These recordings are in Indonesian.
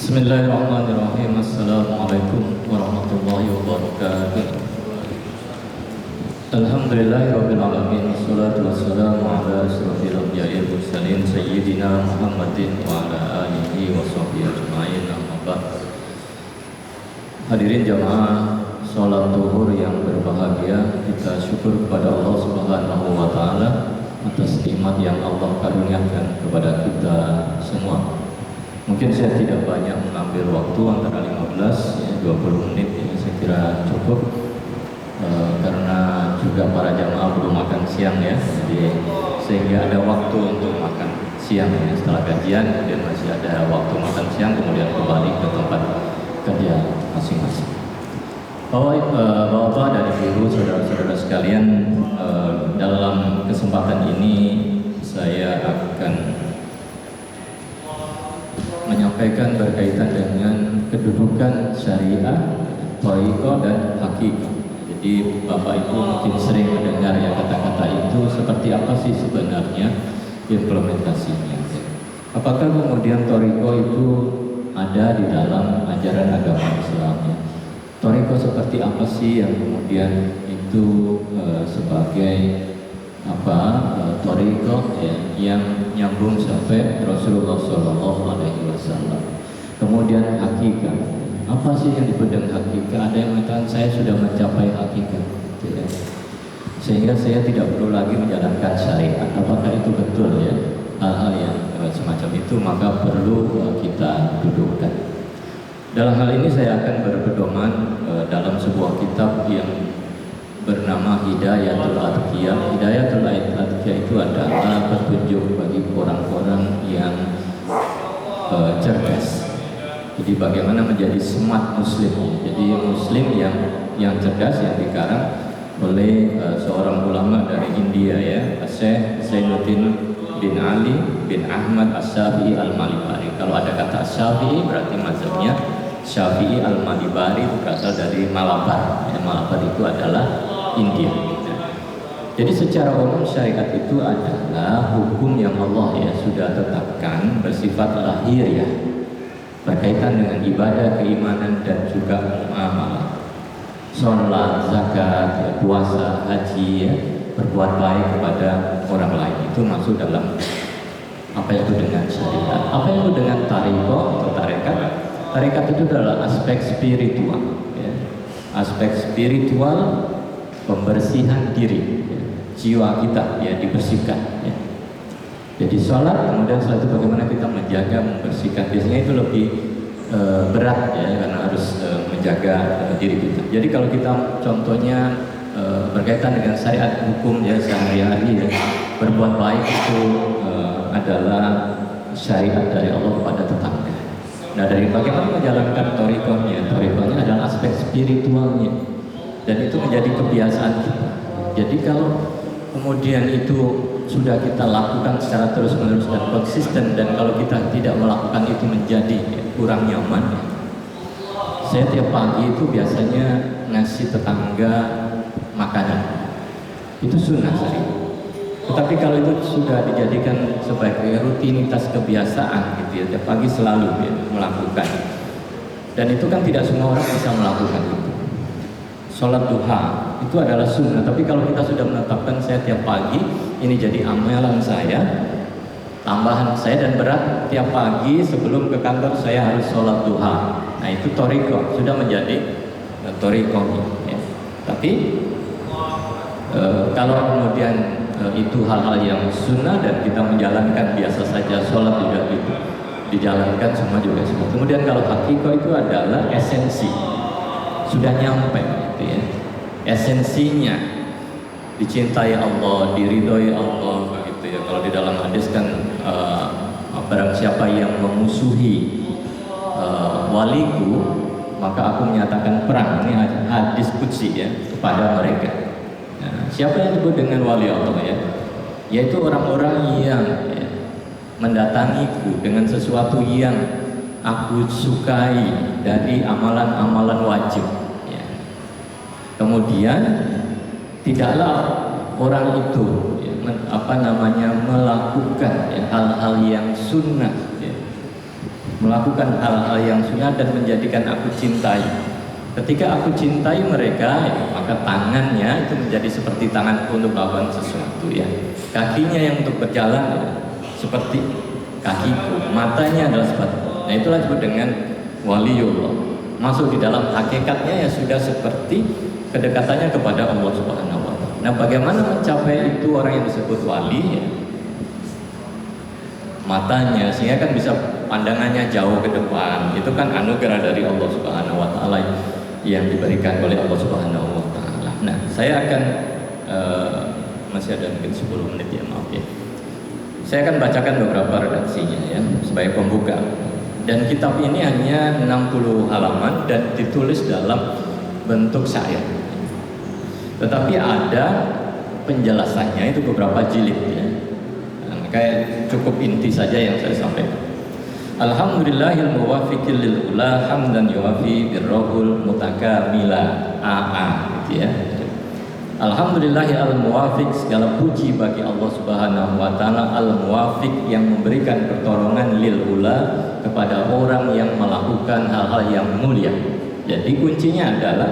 Bismillahirrahmanirrahim. Assalamualaikum warahmatullahi wabarakatuh. Alhamdulillahirabbil alamin. Wassalatu wassalamu ala asyrofil anbiya'i wal mursalin sayyidina Muhammadin wa ala alihi wa sahbihi ajma'in. Amma ba'd. Hadirin jamaah salat zuhur yang berbahagia, kita syukur kepada Allah Subhanahu wa taala atas nikmat yang Allah karuniakan kepada kita semua. Mungkin saya tidak banyak mengambil waktu antara 15-20 menit ini saya kira cukup karena juga para jamaah belum makan siang ya, jadi sehingga ada waktu untuk makan siang ya. Setelah kajian kemudian masih ada waktu makan siang, kemudian kembali ke tempat kerja masing-masing. Bapak dan Ibu, saudara-saudara sekalian, dalam kesempatan ini saya akan menyampaikan berkaitan dengan kedudukan syariah, thariqah dan hakikah. Jadi Bapak Ibu mungkin sering mendengar ya kata-kata itu, seperti apa sih sebenarnya implementasinya. Apakah kemudian thariqah itu ada di dalam ajaran agama Islam? Thariqah seperti apa sih yang kemudian itu sebagai thariqah ya, yang nyambung sampai Rasulullah SAW. Kemudian hakikah, apa sih yang disebut dengan hakikah? Ada yang mengatakan saya sudah mencapai hakikah ya. Sehingga saya tidak perlu lagi menjalankan syariat. Apakah itu betul ya? Hal-hal yang semacam itu maka perlu kita dudukkan. Dalam hal ini saya akan berpedoman dalam sebuah kitab yang bernama Hidayatul Adhiyah. Hidayatul Adhiyah itu adalah petunjuk bagi orang-orang yang cerdas. Jadi bagaimana menjadi smart muslim. Jadi muslim yang cerdas, yang dikarang oleh seorang ulama dari India ya, Syekh Zainuddin bin Ali bin Ahmad Asy-Syafi'i Al-Malibari. Kalau ada kata Syafi'i berarti mazhabnya Syafi'i Al-Malibari, berasal dari Malabar. Ya, Malabar itu adalah India. Jadi secara umum syariat itu adalah hukum yang Allah ya sudah tetapkan bersifat lahiriah berkaitan dengan ibadah, keimanan dan juga muamalah. Sholat, zakat, puasa, haji ya, berbuat baik kepada orang lain itu masuk dalam apa itu dengan syariat. Apa itu dengan thariqah atau tarekat? Tarekat itu adalah aspek spiritual ya. Aspek spiritual, pembersihan diri ya, jiwa kita ya dibersihkan ya. Jadi sholat, kemudian setelah itu bagaimana kita menjaga, membersihkan. Biasanya itu lebih berat ya, karena harus menjaga diri kita. Jadi kalau kita contohnya berkaitan dengan syariat hukum ya sehari-hari ya, berbuat baik itu adalah syariat dari Allah kepada tetangga. Nah, dari bagaimana menjalankan thariqahnya? Thariqahnya adalah aspek spiritualnya, dan itu menjadi kebiasaan kita. Jadi kalau kemudian itu sudah kita lakukan secara terus-menerus dan konsisten, dan kalau kita tidak melakukan itu menjadi kurang nyaman. Saya tiap pagi itu biasanya ngasih tetangga makanan, itu sunnah saya. Tetapi kalau itu sudah dijadikan sebagai rutinitas kebiasaan gitu ya, tiap pagi selalu ya, melakukan, dan itu kan tidak semua orang bisa melakukan itu. Sholat duha itu adalah sunnah, tapi kalau kita sudah menetapkan saya tiap pagi ini jadi amalan saya, tambahan saya, dan berat tiap pagi sebelum ke kantor saya harus sholat duha. Nah itu thariqah, sudah menjadi thariqah ya. Tapi kalau kemudian itu hal-hal yang sunnah dan kita menjalankan biasa saja, sholat juga itu dijalankan semua juga semua. Kemudian kalau hakikah itu adalah esensi, sudah nyampe gitu ya. Esensinya dicintai Allah, diridhoi Allah begitu ya. Kalau di dalam hadis kan barang siapa yang memusuhi waliku maka aku menyatakan perang. Ini hadis qudsi ya kepada mereka. Nah, siapa yang disebut dengan wali Allah ya? Yaitu orang-orang yang ya, mendatangiku dengan sesuatu yang aku sukai dari amalan-amalan wajib. Kemudian tidaklah orang itu ya, melakukan ya, hal-hal yang sunnah ya, melakukan hal-hal yang sunat dan menjadikan aku cintai. Ketika aku cintai mereka, ya, maka tangannya itu menjadi seperti tanganku untuk melakukan sesuatu, ya. Kakinya yang untuk berjalan, ya, seperti kakiku. Matanya adalah seperti. Nah, itulah disebut dengan waliullah. Masuk di dalam hakikatnya ya sudah seperti kedekatannya kepada Allah Subhanahu wa Ta'ala. Nah, bagaimana mencapai itu orang yang disebut wali, ya? Matanya, sehingga kan bisa pandangannya jauh ke depan. Itu kan anugerah dari Allah Subhanahu wa Ta'ala yang diberikan oleh Allah Subhanahu wa Ta'ala. Nah, saya akan masih ada mungkin 10 menit, ya, maaf ya. Saya akan bacakan beberapa redaksinya, ya, sebagai pembuka. Dan kitab ini hanya 60 halaman dan ditulis dalam bentuk syair. Tetapi ada penjelasannya, itu beberapa jilid, ya. Kayak cukup inti saja yang saya sampaikan. Alhamdulillahil muwaffiqil lil ula hamdan yuwafi birrahul mutakamila gitu, ya. Alhamdulillahi al-muwafiq, segala puji bagi Allah Subhanahu wa Ta'ala al-muwafiq yang memberikan pertolongan lil ula kepada orang yang melakukan hal-hal yang mulia. Jadi kuncinya adalah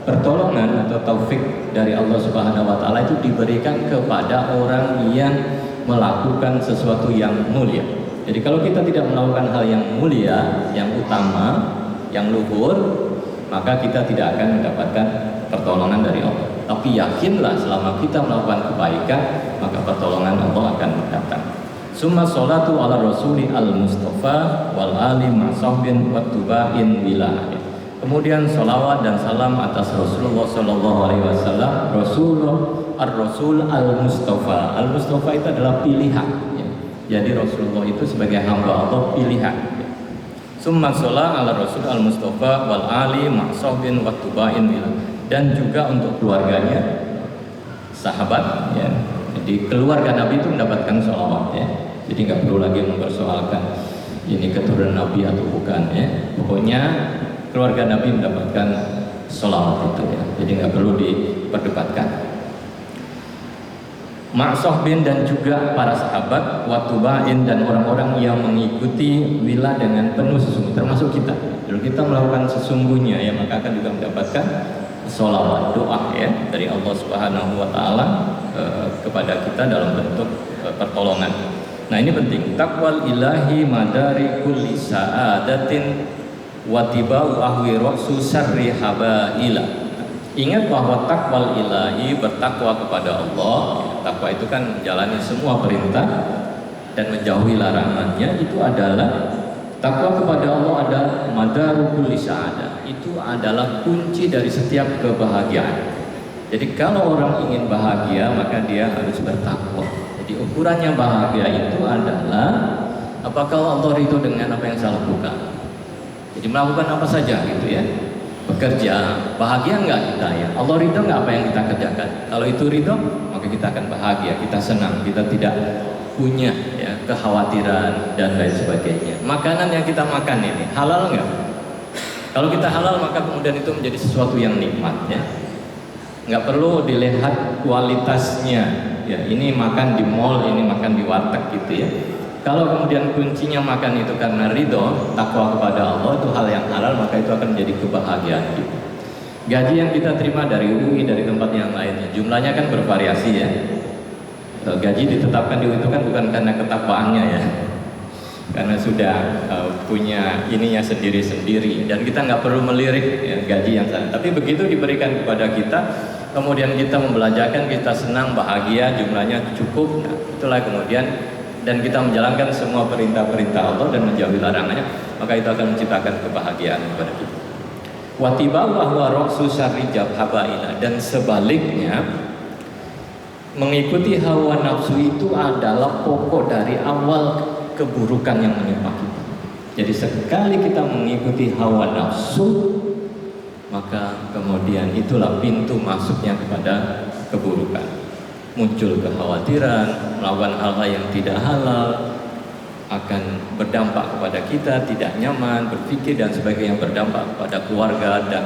pertolongan atau taufik dari Allah Subhanahu wa Ta'ala itu diberikan kepada orang yang melakukan sesuatu yang mulia. Jadi kalau kita tidak melakukan hal yang mulia, yang utama, yang luhur, maka kita tidak akan mendapatkan pertolongan dari Allah. Tapi yakinlah selama kita melakukan kebaikan, maka pertolongan Allah akan datang. Summa sholatu ala rasuli al-mustafa wal ali ma'sahbin wa tubain wilayah. Kemudian sholawat dan salam atas Rasulullah Sallallahu Alaihi Wasallam, Rasul al-Mustafa. Al-Mustafa itu adalah pilihan, ya. Jadi Rasulullah itu sebagai hamba Allah pilihan, ya. Summa sholat ala Rasul al-Mustafa wal ali ma'sahbin wa tubain wilayah. Dan juga untuk keluarganya, sahabat, ya. Jadi keluarga Nabi itu mendapatkan sholawat, ya. Jadi nggak perlu lagi mempersoalkan ini keturunan Nabi atau bukan, ya. Pokoknya keluarga Nabi mendapatkan sholawat itu, ya. Jadi nggak perlu diperdebatkan. Ma'sahbin dan juga para sahabat, watubain dan orang-orang yang mengikuti wila dengan penuh sesungguh, termasuk kita. Kalau kita melakukan sesungguhnya, ya, maka akan juga mendapatkan sholawat, doa, ya, dari Allah Subhanahu wa Ta'ala kepada kita dalam bentuk pertolongan. Nah, ini penting. Taqwal ilahi madari kulli sa'adatin wa tibau ahwi ra'su sarri habaila. Ingat bahwa takwal ilahi, bertakwa kepada Allah, takwa itu kan menjalani semua perintah dan menjauhi larangannya, itu adalah takwa kepada Allah adalah madaru kulli sa'adah. Itu adalah kunci dari setiap kebahagiaan. Jadi kalau orang ingin bahagia, maka dia harus bertakwa. Jadi ukurannya bahagia itu adalah apakah Allah ridho dengan apa yang saya lakukan. Jadi melakukan apa saja gitu, ya. Bekerja, bahagia enggak kita, ya? Allah ridho enggak apa yang kita kerjakan? Kalau itu ridho, maka kita akan bahagia, kita senang, kita tidak punya, ya, kekhawatiran dan lain sebagainya. Makanan yang kita makan ini halal enggak? Kalau kita halal, maka kemudian itu menjadi sesuatu yang nikmat, ya. Enggak perlu dilihat kualitasnya, ya. Ini makan di mall, ini makan di warteg gitu, ya. Kalau kemudian kuncinya makan itu karena ridho, takwa kepada Allah, itu hal yang halal, maka itu akan menjadi kebahagiaan kita. Gaji yang kita terima dari UI, dari tempat yang lainnya, jumlahnya kan bervariasi, ya. Gaji ditetapkan di UI itu kan bukan karena ketakwaannya, ya, karena sudah punya ininya sendiri-sendiri, dan kita nggak perlu melirik, ya, gaji yang sana. Tapi begitu diberikan kepada kita, kemudian kita membelanjakan, kita senang, bahagia, jumlahnya cukup, nah, itulah kemudian, dan kita menjalankan semua perintah-perintah Allah dan menjauhi larangannya, maka itu akan menciptakan kebahagiaan kepada kita. Watibau ahwa roksu syarri jabhabaila, dan sebaliknya mengikuti hawa nafsu itu adalah pokok dari awal keburukan yang menimpa kita. Jadi sekali kita mengikuti hawa nafsu, maka kemudian itulah pintu masuknya kepada keburukan. Muncul kekhawatiran, melakukan hal-hal yang tidak halal, akan berdampak kepada kita, tidak nyaman, berpikir dan sebagainya, berdampak kepada keluarga dan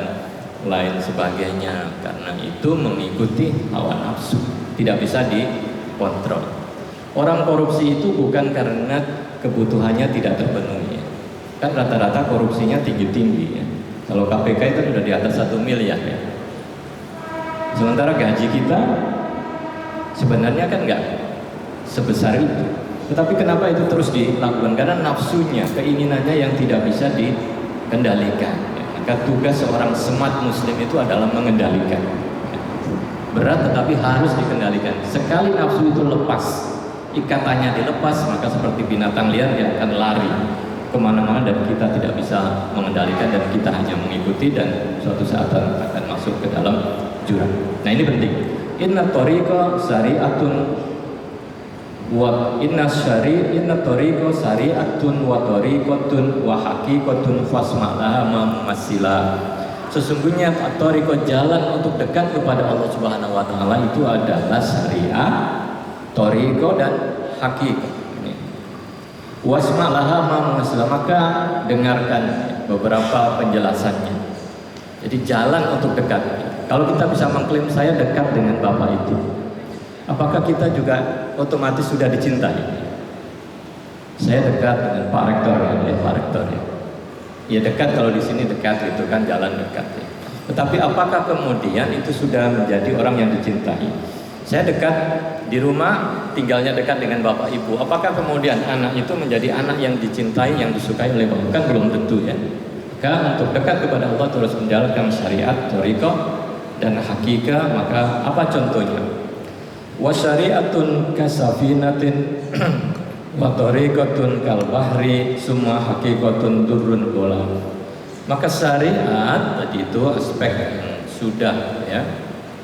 lain sebagainya. Karena itu mengikuti hawa nafsu tidak bisa dikontrol. Orang korupsi itu bukan karena kebutuhannya tidak terpenuhi, Kan rata-rata korupsinya tinggi-tinggi ya. Kalau KPK itu sudah di atas 1 miliar ya. Sementara gaji kita sebenarnya kan nggak sebesar itu. Tetapi kenapa itu terus dilakukan? Karena nafsunya, keinginannya yang tidak bisa dikendalikan ya. Maka tugas seorang smart muslim itu adalah mengendalikan. Berat tetapi harus dikendalikan. Sekali nafsu itu lepas, ikatannya dilepas, maka seperti binatang liar dia akan lari kemana-mana dan kita tidak bisa mengendalikan dan kita hanya mengikuti dan suatu saat akan masuk ke dalam jurang. Nah ini penting. Inna tariqa syari'atun wa inna tariqa syari'atun wa tariqatun wa haqiqatun fasma'laha mamassila. Sesungguhnya tariqa jalan untuk dekat kepada Allah Subhanahu wa taala itu adalah syariat, tariqa dan haqiqah. Wasma'laha mamassila, maka dengarkan beberapa penjelasannya. Jadi jalan untuk dekat. Kalau kita bisa mengklaim saya dekat dengan Bapak itu, apakah kita juga otomatis sudah dicintai? Saya dekat dengan Pak Rektor ya, Pak Rektor ya. Ya dekat, kalau di sini dekat itu kan jalan dekat ya. Tetapi apakah kemudian itu sudah menjadi orang yang dicintai? Saya dekat di rumah, tinggalnya dekat dengan Bapak Ibu. Apakah kemudian anak itu menjadi anak yang dicintai, yang disukai oleh Bapak? Kan belum tentu ya. Maka untuk dekat kepada Allah terus menjalankan syariat, thariqah dan hakikah. Maka apa contohnya? Wa syari'atun kasafinatin wa thariqatun kal bahri summa haqiqatun durrun bola. Maka syariat tadi itu aspek yang sudah ya,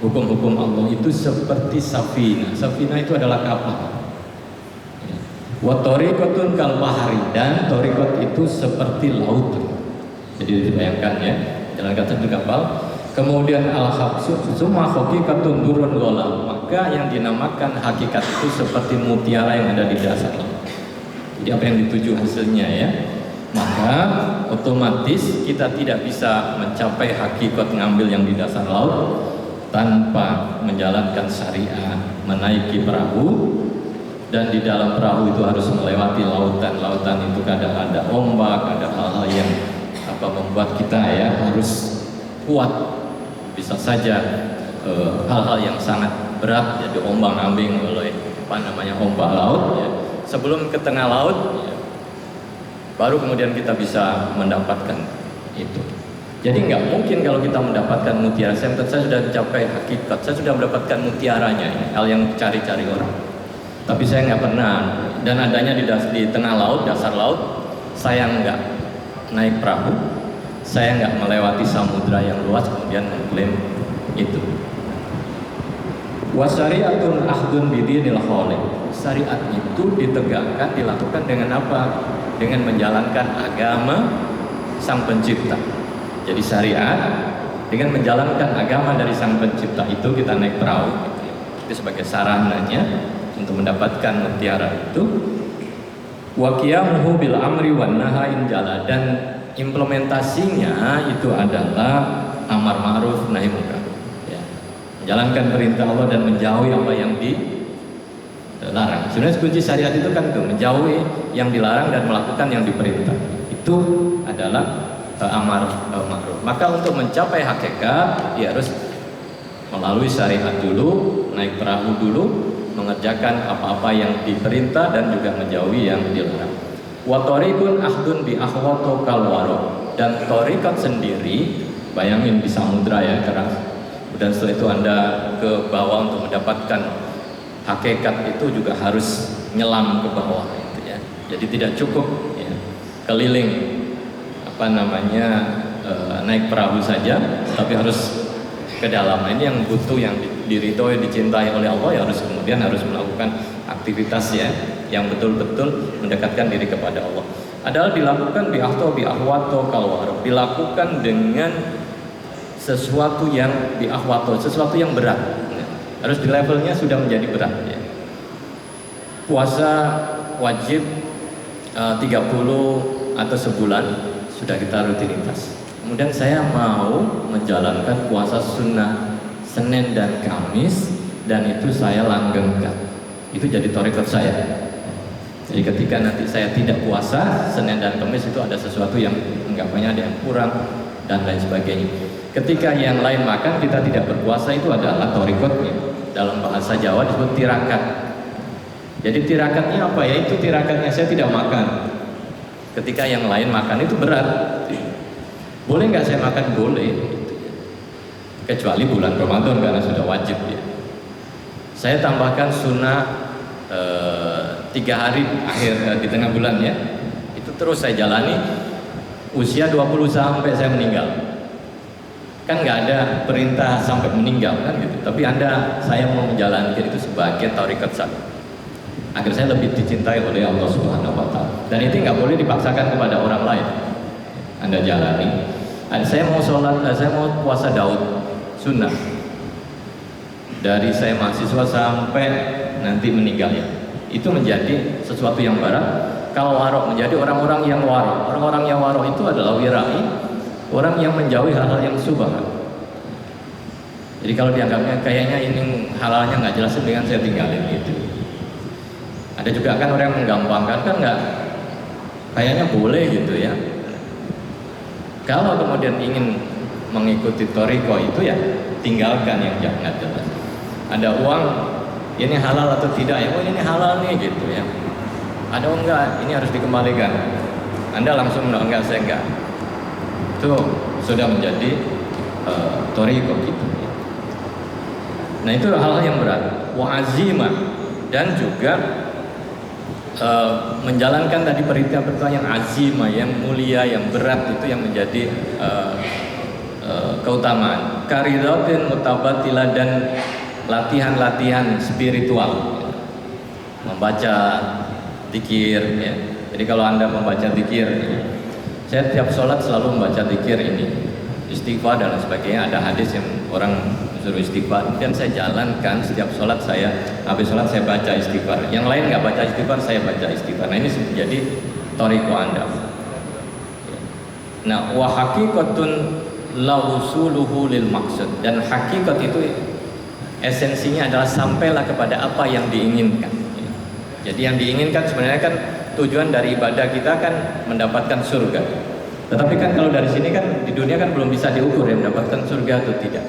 hukum-hukum Allah itu seperti safina. Safina itu adalah kapal. Wa thariqatun kal bahri, dan thariqat itu seperti laut. Jadi dibayangkan ya, jalan kata di kapal. Kemudian al-habsu semua haqiqatun durrun golam, maka yang dinamakan hakikat itu seperti mutiara yang ada di dasar laut. Jadi apa yang dituju hasilnya ya, maka otomatis kita tidak bisa mencapai hakikat ngambil yang di dasar laut tanpa menjalankan syariat, menaiki perahu, dan di dalam perahu itu harus melewati lautan. Lautan itu kadang ada ombak, ada hal-hal yang membuat kita ya harus kuat. Bisa saja hal-hal yang sangat berat jadi ombang-ambing oleh ombak laut ya. Sebelum ke tengah laut ya, baru kemudian kita bisa mendapatkan itu. Jadi nggak mungkin kalau kita mendapatkan mutiara. Saya sudah mencapai hakikat, saya sudah mendapatkan mutiaranya ini, hal yang cari-cari orang. Tapi saya nggak pernah, dan adanya di tengah laut, dasar laut, saya nggak naik perahu, saya nggak melewati samudra yang luas kemudian mengklaim itu. Wasyariatun ahdun bidinil khaliq. Syariat itu ditegakkan, dilakukan dengan apa? Dengan menjalankan agama Sang Pencipta. Jadi syariat dengan menjalankan agama dari Sang Pencipta itu kita naik perahu gitu ya. Itu sebagai sarananya untuk mendapatkan mutiara itu. Wa qiyamuhu bil amri wan nahyin jala, dan implementasinya itu adalah amar ma'ruf nahi munkar ya. Menjalankan perintah Allah dan menjauhi apa yang dilarang. Sebenarnya kunci syariat itu kan itu, menjauhi yang dilarang dan melakukan yang diperintah. Itu adalah amar ma'ruf. Maka untuk mencapai hakikat dia harus melalui syariat dulu, naik perahu dulu, mengerjakan apa-apa yang diperintah dan juga menjauhi yang dilarang. Wa thariqun ahdun bi akhwatu kal waro, dan thariqat sendiri, bayangin di samudra ya keras, dan setelah itu Anda ke bawah untuk mendapatkan hakikat itu juga harus nyelam ke bawah gitu ya. Jadi tidak cukup ya, keliling naik perahu saja, tapi harus ke dalam. Ini yang butuh, yang diridhoi, dicintai oleh Allah, ya harus kemudian harus melakukan aktivitas ya yang betul-betul mendekatkan diri kepada Allah. Adalah dilakukan bi ahwato kalwaro, dilakukan dengan sesuatu yang bi ahwato, sesuatu yang berat. Harus di levelnya sudah menjadi berat ya. Puasa wajib 30 atau sebulan sudah kita rutinitas. Kemudian saya mau menjalankan puasa sunnah Senin dan Kamis, dan itu saya langgengkan. Itu jadi thariqat saya. Jadi ketika nanti saya tidak puasa Senin dan Kamis, itu ada sesuatu yang anggapannya ada yang kurang dan lain sebagainya. Ketika yang lain makan, kita tidak berpuasa, itu adalah torikotnya. Dalam bahasa Jawa disebut tirakat. Jadi tirakatnya apa ya? Itu tirakatnya saya tidak makan. Ketika yang lain makan itu berat. Boleh nggak saya makan? Boleh. Kecuali bulan Ramadan karena sudah wajib ya. Saya tambahkan sunnah 3 hari akhir di tengah bulan ya. Itu terus saya jalani usia 20 sampai saya meninggal. Kan nggak ada perintah sampai meninggal kan gitu. Tapi saya mau menjalankan itu sebagai taurikat saya, agar saya lebih dicintai oleh Allah Subhanahu wa Ta'ala. Dan itu nggak boleh dipaksakan kepada orang lain. Anda jalani. Saya mau sholat, saya mau puasa Daud sunnah. Dari saya mahasiswa sampai nanti meninggalnya, itu menjadi sesuatu yang berat. Kalau warok menjadi orang-orang yang warok. Orang-orang yang warok itu adalah wirai, orang yang menjauhi hal-hal yang subhan. Jadi kalau dianggapnya kayaknya ini halalnya nggak jelas, dengan saya tinggalin gitu. Ada juga kan orang yang menggampangkan, kan nggak, kayaknya boleh gitu ya. Kalau kemudian ingin mengikuti toriko itu ya tinggalkan yang jangan jelas. Ada uang, ini halal atau tidak ya? Oh ini halal nih gitu ya. Ada enggak? Ini harus dikembalikan. Anda langsung enggak, saya enggak. Itu sudah menjadi toriko gitu. Nah itu hal-hal yang berat. Wa azimah, dan juga menjalankan tadi perintah-perintah yang azimah, yang mulia, yang berat, itu yang menjadi keutamaan. Karidatin mutabatila, dan latihan-latihan spiritual, membaca zikir ya. Jadi kalau Anda membaca zikir, saya tiap sholat selalu membaca zikir ini, istighfar dan sebagainya. Ada hadis yang orang suruh istighfar, dan saya jalankan setiap sholat. Saya habis sholat saya baca istighfar. Yang lain nggak baca istighfar, saya baca istighfar. Nah ini menjadi toriko Anda. Nah wa haqiqatun la wusuluhu lil maksud, dan hakikat itu esensinya adalah sampailah kepada apa yang diinginkan. Jadi yang diinginkan sebenarnya kan tujuan dari ibadah kita kan mendapatkan surga. Tetapi kan kalau dari sini kan di dunia kan belum bisa diukur ya mendapatkan surga atau tidak.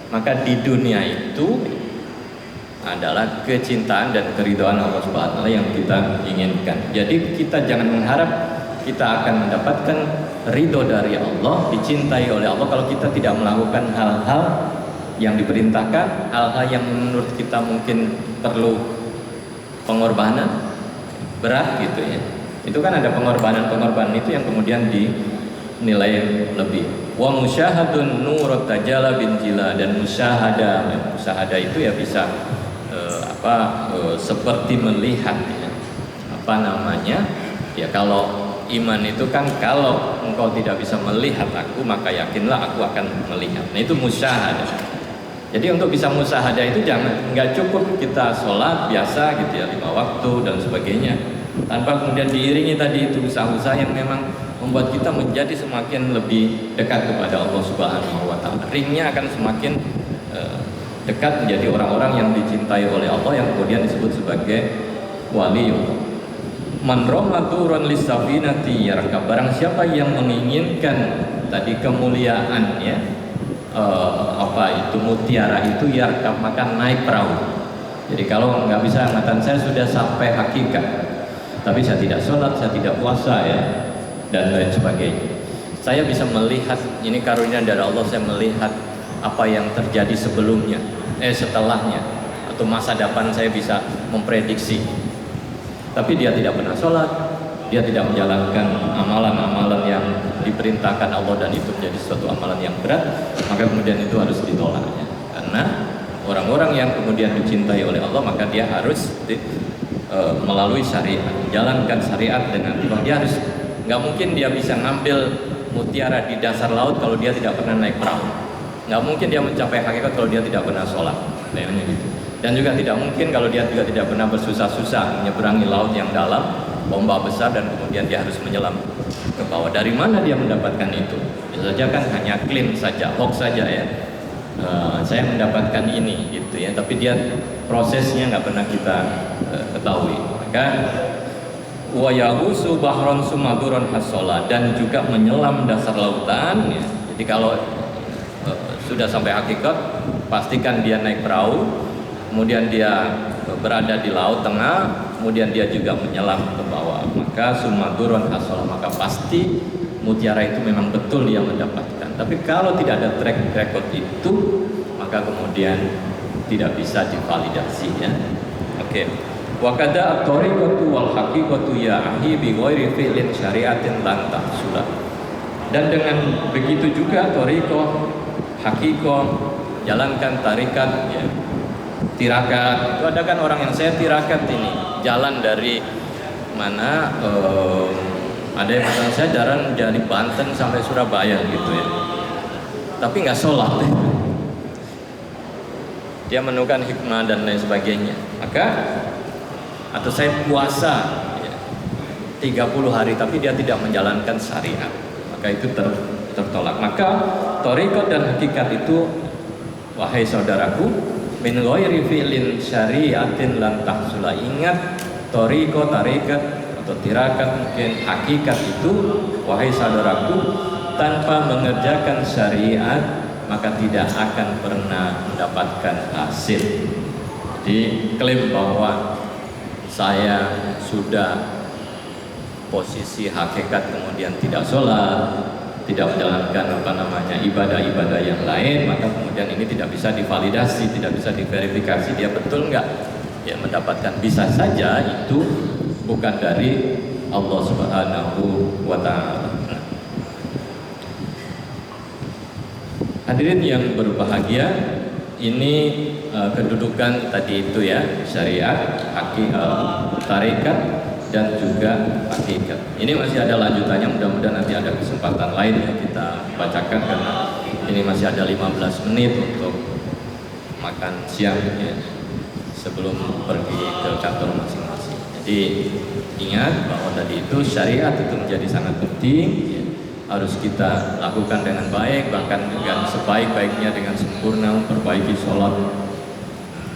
Maka di dunia itu adalah kecintaan dan keridhaan Allah Subhanahu wa Ta'ala yang kita inginkan. Jadi kita jangan mengharap kita akan mendapatkan ridho dari Allah, dicintai oleh Allah kalau kita tidak melakukan hal-hal yang diperintahkan, hal-hal yang menurut kita mungkin perlu pengorbanan berat gitu ya. Itu kan ada pengorbanan itu yang kemudian dinilai lebih. Wa musyahadun nurut tajala bin jila, dan musyahadah itu ya bisa seperti melihat ya. Ya kalau iman itu kan kalau engkau tidak bisa melihat aku, maka yakinlah aku akan melihat. Nah itu musyahadah. Jadi untuk bisa musyahadah itu nggak cukup kita sholat biasa gitu ya 5 waktu dan sebagainya, tanpa kemudian diiringi tadi itu usaha-usaha yang memang membuat kita menjadi semakin lebih dekat kepada Allah Subhanahu wa Ta'ala. Ringnya akan semakin dekat menjadi orang-orang yang dicintai oleh Allah, yang kemudian disebut sebagai wali. Man romaturun lisafinati yarkab, barang siapa yang menginginkan tadi kemuliaan ya, itu mutiara itu yarkab, maka naik perahu. Jadi kalau nggak bisa mengatakan saya sudah sampai hakikat, tapi saya tidak sholat, saya tidak puasa ya, dan lain sebagainya. Saya bisa melihat, ini karunia dari Allah, saya melihat apa yang terjadi sebelumnya, setelahnya, atau masa depan saya bisa memprediksi. Tapi dia tidak pernah sholat, dia tidak menjalankan amalan-amalan yang diperintahkan Allah, dan itu menjadi suatu amalan yang berat, maka kemudian itu harus ditolak ya. Karena orang-orang yang kemudian dicintai oleh Allah, maka dia harus melalui syariat, menjalankan syariat dengan dia harus, nggak mungkin dia bisa ngambil mutiara di dasar laut kalau dia tidak pernah naik perahu. Nggak mungkin dia mencapai hakikat kalau dia tidak pernah sholat. Gitu. Dan juga tidak mungkin kalau dia juga tidak pernah bersusah-susah menyeberangi laut yang dalam, ombak besar, dan kemudian dia harus menyelam ke bawah. Dari mana dia mendapatkan itu? Bisa saja kan hanya klaim saja, hoax saja ya. Saya mendapatkan ini gitu ya, tapi dia prosesnya nggak pernah kita ketahui. Maka wa yahusu bahron sumaduron hasola, dan juga menyelam dasar lautan ya. Jadi kalau sudah sampai hakikat, pastikan dia naik perahu, kemudian dia berada di laut tengah, kemudian dia juga menyelam ke bawah, maka sumaduron hasola, maka pasti mutiara itu memang betul dia mendapatkan. Tapi kalau tidak ada track record itu, maka kemudian tidak bisa divalidasi ya. Oke. Wa kadza at-tariqatu wal haqiqatu ya ahi bi ghairi fi'lin syari'atin lan tahsula. Dan dengan begitu juga thariqah, haqiqah, jalankan tarikat ya. Tirakat, itu ada kan orang yang saya tirakat ini, jalan dari mana ada yang bilang saya jalan dari Banten sampai Surabaya gitu ya. Tapi nggak sholat. Dia menemukan hikmah dan lain sebagainya. Maka atau saya puasa ya, 30 hari tapi dia tidak menjalankan syariat, maka itu tertolak. Maka thariqat dan hakikat itu, wahai saudaraku, min ghairi fi'lin syariatin lan tahsula. Ingat, thariqat, tarikat atau tirakat, mungkin hakikat itu, wahai saudaraku, tanpa mengerjakan syariat maka tidak akan pernah mendapatkan hasil. Jadi klaim bahwa saya sudah posisi hakikat kemudian tidak sholat, tidak menjalankan ibadah-ibadah yang lain, maka kemudian ini tidak bisa divalidasi, tidak bisa diverifikasi dia betul nggak ya mendapatkan. Bisa saja itu bukan dari Allah Subhanahu wa Ta'ala. Hadirin yang berbahagia, ini kedudukan tadi itu ya, syariat, tarikat, dan juga hakikat. Ini masih ada lanjutannya, mudah-mudahan nanti ada kesempatan lain yang kita bacakan, karena ini masih ada 15 menit untuk makan siang ya, sebelum pergi ke kantor masing-masing. Jadi ingat bahwa tadi itu syariat itu menjadi sangat penting ya, harus kita lakukan dengan baik, bahkan dengan sebaik-baiknya, dengan sempurna, memperbaiki sholat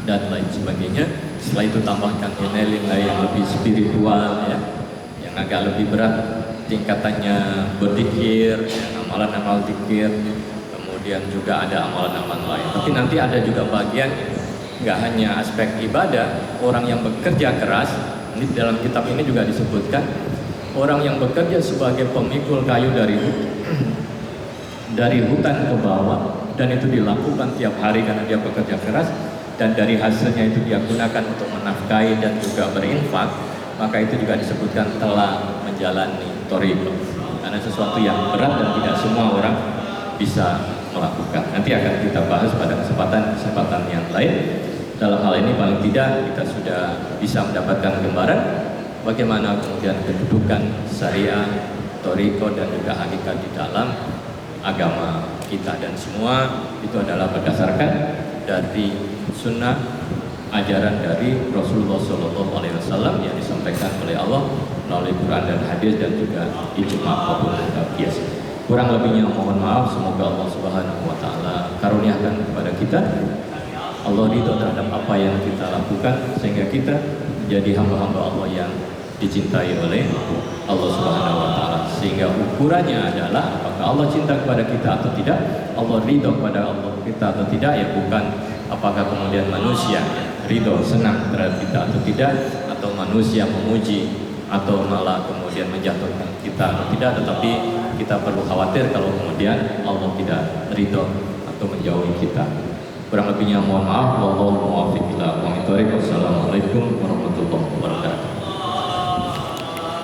dan lain sebagainya. Setelah itu tambahkan nilai-nilai yang lebih spiritual ya, yang agak lebih berat tingkatannya, berzikir, amalan-amal zikir, kemudian juga ada amalan-amalan lain. Tapi nanti ada juga bagian nggak hanya aspek ibadah, orang yang bekerja keras. Ini dalam kitab ini juga disebutkan, orang yang bekerja sebagai pemikul kayu dari hutan ke bawah, dan itu dilakukan tiap hari karena dia bekerja keras, dan dari hasilnya itu dia gunakan untuk menafkahi dan juga berinfak, maka itu juga disebutkan telah menjalani thariqah. Karena sesuatu yang berat dan tidak semua orang bisa melakukan. Nanti akan kita bahas pada kesempatan yang lain. Dalam hal ini paling tidak kita sudah bisa mendapatkan gambaran bagaimana kemudian kedudukan syariah, thariqah, dan juga hakikat di dalam agama kita, dan semua itu adalah berdasarkan dari sunnah, ajaran dari Rasulullah SAW yang disampaikan oleh Allah melalui Quran dan hadis, dan juga ijma' maupun qiyas. Kurang lebihnya mohon maaf, semoga Allah Subhanahu wa Ta'ala karuniakan kepada kita Allah ridho terhadap apa yang kita lakukan, sehingga kita menjadi hamba-hamba Allah yang dicintai oleh Allah Subhanahu wa Ta'ala. Sehingga ukurannya adalah apakah Allah cinta kepada kita atau tidak, Allah ridho kepada Allah kita atau tidak, ya bukan apakah kemudian manusia ya, ridho, senang terhadap kita atau tidak, atau manusia memuji atau malah kemudian menjatuhkan kita atau tidak, tetapi kita perlu khawatir kalau kemudian Allah tidak ridho atau menjauhi kita. Kurang lebihnya mohon maaf. Wallahu muwaffiq ila aqwamit thoriq. Wassalamualaikum warahmatullahi wabarakatuh.